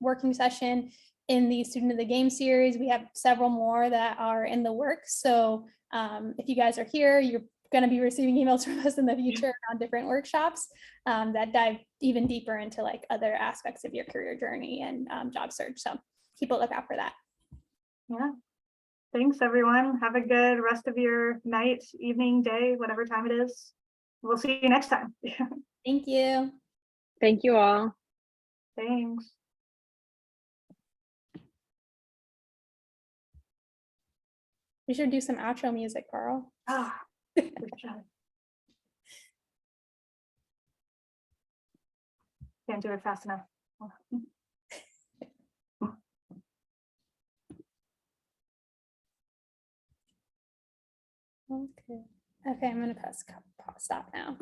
working session in the Student of the Game series. We have several more that are in the works. So if you guys are here, you're going to be receiving emails from us in the future on different workshops that dive even deeper into like other aspects of your career journey and job search. So keep a lookout for that. Yeah. Thanks, everyone. Have a good rest of your night, evening, day, whatever time it is. We'll see you next time. Thank you. Thank you all. Thanks. We should do some outro music, Parul. Ah, good job. Can't do it fast enough. Okay. Okay, I'm gonna press stop now.